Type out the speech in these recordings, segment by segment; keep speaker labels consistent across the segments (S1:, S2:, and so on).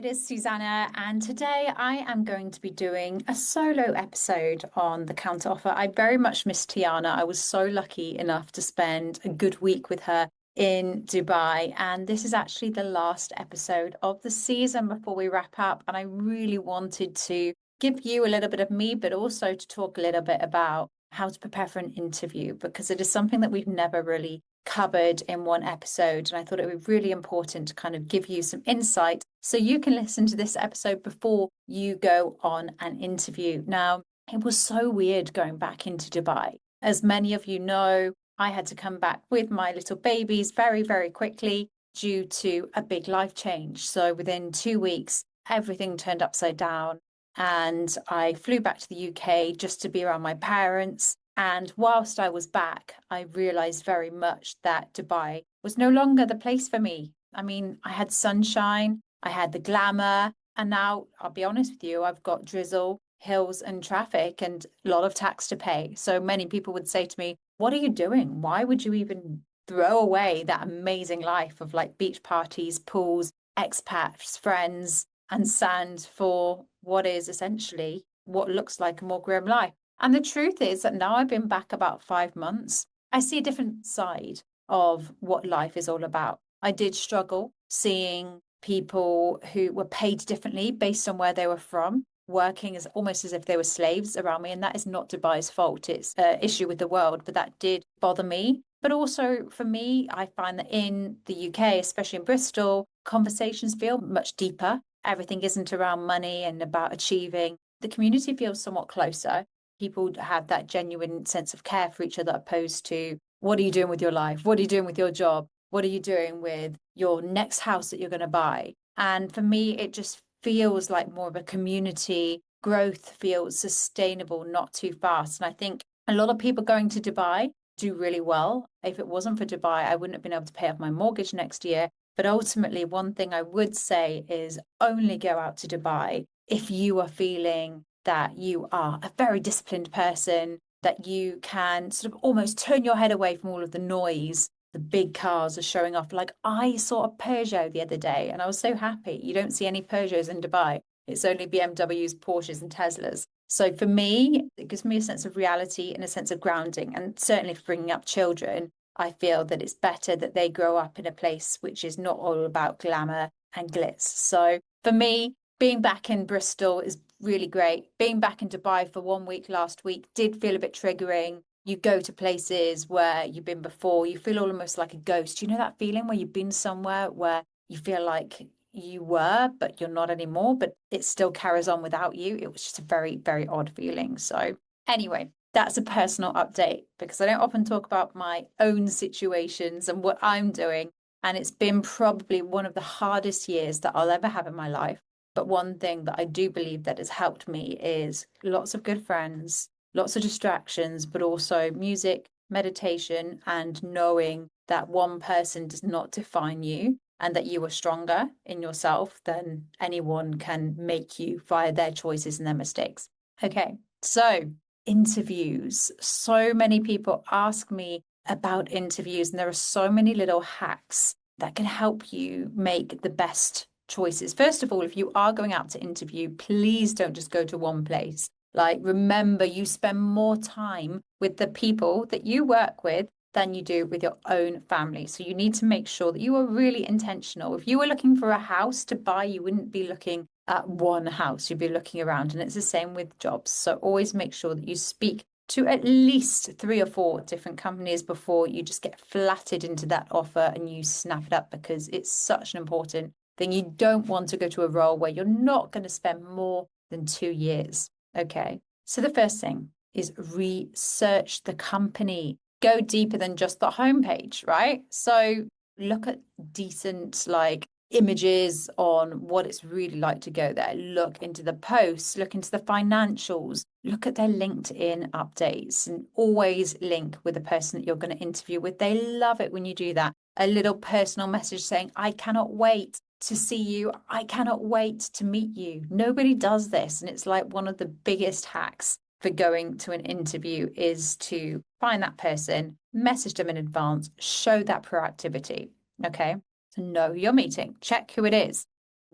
S1: is Susanna, and today I am going to be doing a solo episode on the counter offer. I very much miss Tiana. I was so lucky enough to spend a good week with her in Dubai, and this is actually the last episode of the season before we wrap up. And I really wanted to give you a little bit of me, but also to talk a little bit about how to prepare for an interview because it is something that we've never really covered in one episode. And I thought it would be really important to kind of give you some insight so you can listen to this episode before you go on an interview. Now, it was so weird going back into Dubai. As many of you know, I had to come back with my little babies very, very quickly due to a big life change. So within 2 weeks, everything turned upside down. And I flew back to the UK just to be around my parents. And whilst I was back, I realized very much that Dubai was no longer the place for me. I mean, I had sunshine, I had the glamour, and now I'll be honest with you, I've got drizzle, hills, and traffic, and a lot of tax to pay. So many people would say to me, what are you doing? Why would you even throw away that amazing life of like beach parties, pools, expats, friends, and sand for what is essentially what looks like a more grim life? And the truth is that now I've been back about 5 months, I see a different side of what life is all about. I did struggle seeing people who were paid differently based on where they were from, working as almost as if they were slaves around me. And that is not Dubai's fault. It's an issue with the world, but that did bother me. But also for me, I find that in the UK, especially in Bristol, conversations feel much deeper. Everything isn't around money and about achieving. The community feels somewhat closer. People have that genuine sense of care for each other opposed to what are you doing with your life? What are you doing with your job? What are you doing with your next house that you're going to buy? And for me, it just feels like more of a community. Growth feels sustainable, not too fast. And I think a lot of people going to Dubai do really well. If it wasn't for Dubai, I wouldn't have been able to pay off my mortgage next year. But ultimately, one thing I would say is only go out to Dubai if you are feeling that you are a very disciplined person, that you can sort of almost turn your head away from all of the noise. The big cars are showing off. Like I saw a Peugeot the other day and I was so happy. You don't see any Peugeots in Dubai. It's only BMWs, Porsches, and Teslas. So for me, it gives me a sense of reality and a sense of grounding. And certainly for bringing up children, I feel that it's better that they grow up in a place which is not all about glamour and glitz. So for me, being back in Bristol is really great. Being back in Dubai for 1 week last week did feel a bit triggering. You go to places where you've been before, you feel almost like a ghost. You know that feeling where you've been somewhere where you feel like you were, but you're not anymore, but it still carries on without you. It was just a very, very odd feeling. So, anyway, that's a personal update because I don't often talk about my own situations and what I'm doing. And it's been probably one of the hardest years that I'll ever have in my life. But one thing that I do believe that has helped me is lots of good friends, lots of distractions, but also music, meditation, and knowing that one person does not define you and that you are stronger in yourself than anyone can make you via their choices and their mistakes. Okay, so interviews. So many people ask me about interviews, and there are so many little hacks that can help you make the best choices. First of all, if you are going out to interview, please don't just go to one place. Like, remember, you spend more time with the people that you work with than you do with your own family. So you need to make sure that you are really intentional. If you were looking for a house to buy, you wouldn't be looking at one house, you'd be looking around. And it's the same with jobs. So always make sure that you speak to at least 3 or 4 different companies before you just get flattered into that offer and you snap it up because it's such an important thing. You don't want to go to a role where you're not going to spend more than 2 years. Okay. So the first thing is research the company. Go deeper than just the homepage, right? So look at decent like images on what it's really like to go there. Look into the posts, look into the financials, look at their LinkedIn updates, and always link with the person that you're going to interview with. They love it when you do that. A little personal message saying, I cannot wait to see you. I cannot wait to meet you. Nobody does this. And it's like one of the biggest hacks for going to an interview is to find that person, message them in advance, show that proactivity. Okay. So know who you're meeting, check who it is.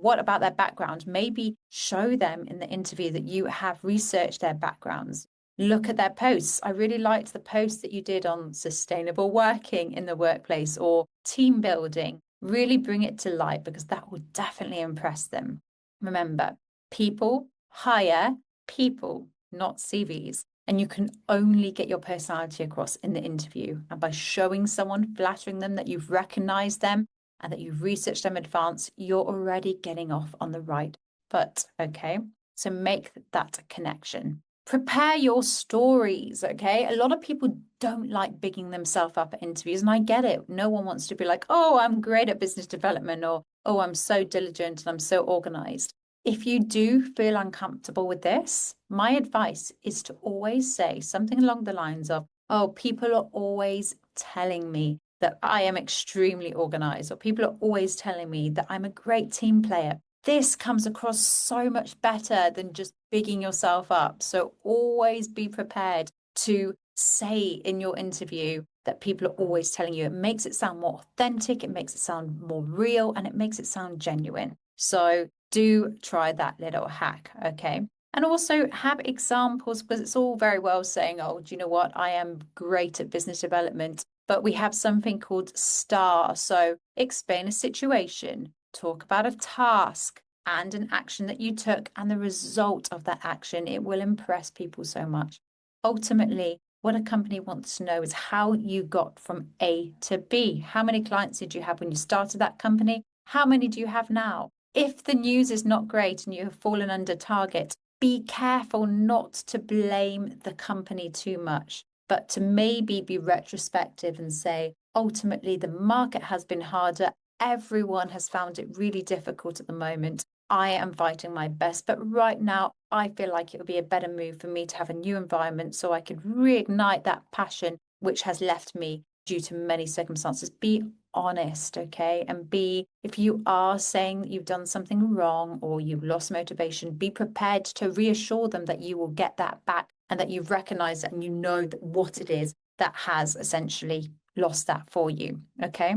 S1: What about their background? Maybe show them in the interview that you have researched their backgrounds. Look at their posts. I really liked the post that you did on sustainable working in the workplace or team building. Really bring it to light because that will definitely impress them. Remember, people hire people, not CVs. And you can only get your personality across in the interview. And by showing someone, flattering them that you've recognized them and that you've researched them in advance, you're already getting off on the right foot. Okay. So make that connection. Prepare your stories. Okay. A lot of people don't like bigging themselves up at interviews. And I get it. No one wants to be like, oh, I'm great at business development, or oh, I'm so diligent and I'm so organized. If you do feel uncomfortable with this, my advice is to always say something along the lines of, oh, people are always telling me that I am extremely organized, or people are always telling me that I'm a great team player. This comes across so much better than just bigging yourself up. So always be prepared to say in your interview that people are always telling you. It makes it sound more authentic, it makes it sound more real, and it makes it sound genuine. So do try that little hack, okay? And also have examples, because it's all very well saying, oh, do you know what? I am great at business development, but we have something called STAR. So explain a situation, talk about a task and an action that you took and the result of that action. It will impress people so much. Ultimately, what a company wants to know is how you got from A to B. How many clients did you have when you started that company? How many do you have now? If the news is not great and you have fallen under target, be careful not to blame the company too much, but to maybe be retrospective and say, ultimately, the market has been harder. Everyone has found it really difficult at the moment. I am fighting my best, but right now, I feel like it would be a better move for me to have a new environment so I could reignite that passion which has left me due to many circumstances. Be honest, okay? And be, if you are saying that you've done something wrong or you've lost motivation, be prepared to reassure them that you will get that back and that you've recognized it and you know that what it is that has essentially lost that for you, okay?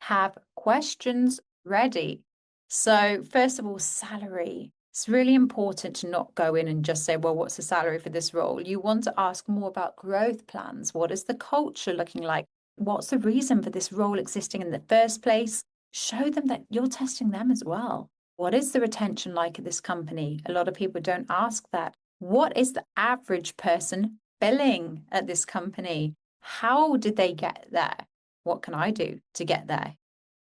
S1: Have questions ready. So, first of all, salary. It's really important to not go in and just say, well, what's the salary for this role? You want to ask more about growth plans. What is the culture looking like? What's the reason for this role existing in the first place? Show them that you're testing them as well. What is the retention like at this company? A lot of people don't ask that. What is the average person billing at this company? How did they get there? What can I do to get there?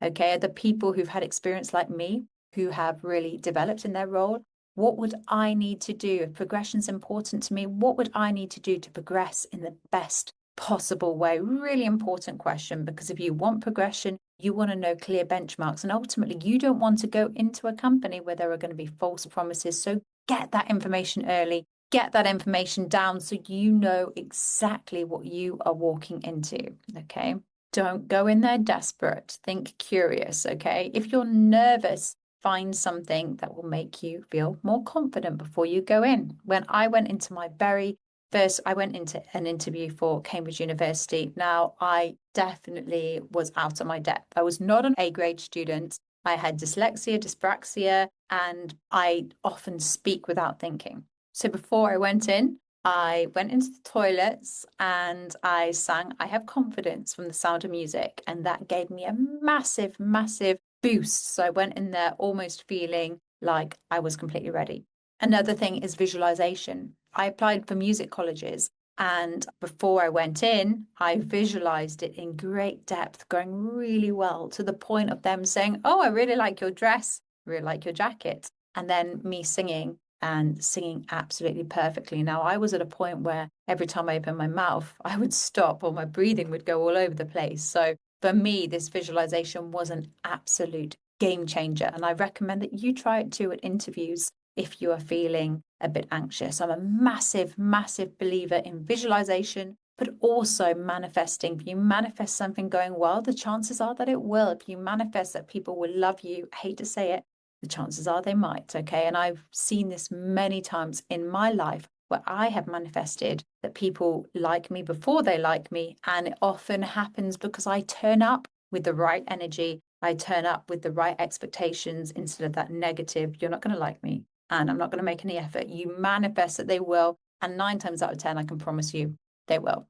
S1: Okay, are the people who've had experience like me, who have really developed in their role, what would I need to do? If progression's important to me, what would I need to do to progress in the best possible way? Really important question, because if you want progression, you want to know clear benchmarks. And ultimately, you don't want to go into a company where there are going to be false promises. So get that information early, get that information down so you know exactly what you are walking into. Okay. Don't go in there desperate. Think curious, okay? If you're nervous, find something that will make you feel more confident before you go in. When I went into my very first, I went into an interview for Cambridge University. Now, I definitely was out of my depth. I was not an A grade student. I had dyslexia, dyspraxia, and I often speak without thinking. So before I went in, I went into the toilets and I sang I Have Confidence from The Sound of Music. And that gave me a massive, massive boost. So I went in there almost feeling like I was completely ready. Another thing is visualization. I applied for music colleges. And before I went in, I visualized it in great depth, going really well to the point of them saying, oh, I really like your dress, really like your jacket. And then me singing and singing absolutely perfectly. Now, I was at a point where every time I opened my mouth, I would stop or my breathing would go all over the place. So for me, this visualization was an absolute game changer. And I recommend that you try it too at interviews if you are feeling a bit anxious. I'm a massive, massive believer in visualization, but also manifesting. If you manifest something going well, the chances are that it will. If you manifest that people will love you, I hate to say it, the chances are they might, okay? And I've seen this many times in my life where I have manifested that people like me before they like me. And it often happens because I turn up with the right energy I turn up with the right expectations instead of that negative, you're not going to like me and I'm not going to make any effort. You manifest that they will. And 9 times out of 10, I can promise you they will.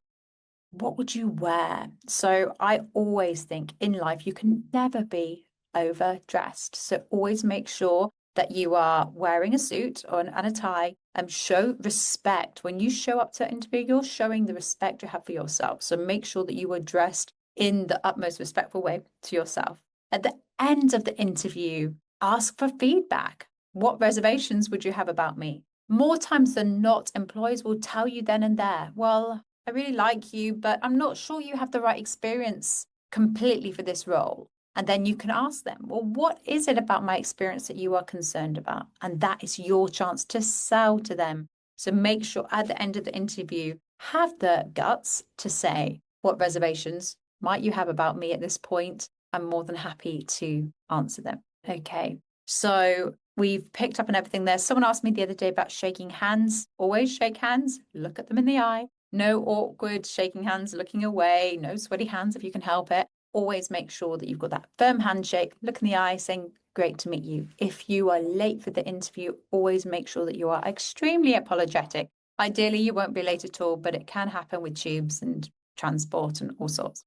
S1: What would you wear? So I always think in life, you can never be overdressed. So always make sure that you are wearing a suit and a tie and show respect. When you show up to an interview, you're showing the respect you have for yourself. So make sure that you are dressed in the utmost respectful way to yourself. At the end of the interview, ask for feedback. What reservations would you have about me? More times than not, employers will tell you then and there, well, I really like you, but I'm not sure you have the right experience completely for this role. And then you can ask them, well, what is it about my experience that you are concerned about? And that is your chance to sell to them. So make sure at the end of the interview, have the guts to say, what reservations might you have about me at this point? I'm more than happy to answer them. Okay. So we've picked up on everything there. Someone asked me the other day about shaking hands. Always shake hands, look at them in the eye. No awkward shaking hands, looking away, no sweaty hands if you can help it. Always make sure that you've got that firm handshake, look in the eye, saying, great to meet you. If you are late for the interview, always make sure that you are extremely apologetic. Ideally, you won't be late at all, but it can happen with tubes and transport and all sorts.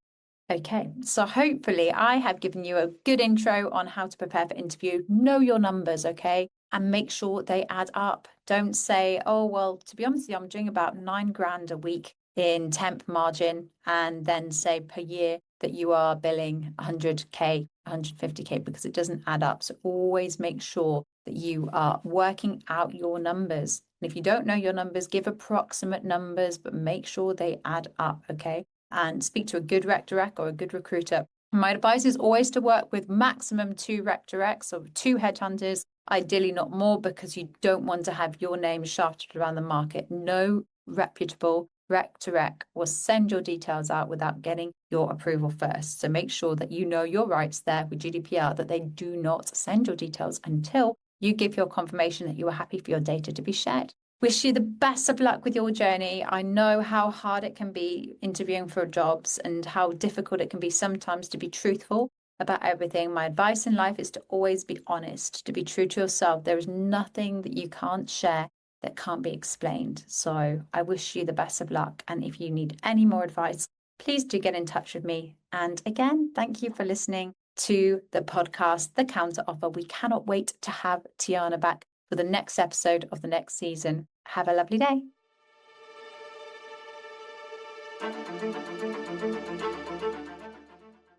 S1: Okay, so hopefully I have given you a good intro on how to prepare for interview. Know your numbers, okay? And make sure they add up. Don't say, oh, well, to be honest with you, I'm doing about 9 grand a week in temp margin, and then say per year that you are billing 100K, 150K, because it doesn't add up. So always make sure that you are working out your numbers. And if you don't know your numbers, give approximate numbers, but make sure they add up, okay? And speak to a good rec direct or a good recruiter. My advice is always to work with maximum 2 rec directs or 2 headhunters, ideally not more, because you don't want to have your name shafted around the market. No reputable rec direct will send your details out without getting your approval first. So make sure that you know your rights there with GDPR, that they do not send your details until you give your confirmation that you are happy for your data to be shared. Wish you the best of luck with your journey. I know how hard it can be interviewing for jobs and how difficult it can be sometimes to be truthful about everything. My advice in life is to always be honest, to be true to yourself. There is nothing that you can't share that can't be explained. So I wish you the best of luck. And if you need any more advice, please do get in touch with me. And again, thank you for listening to the podcast, The Counter Offer. We cannot wait to have Tiana back for the next episode of the next season. Have a lovely day.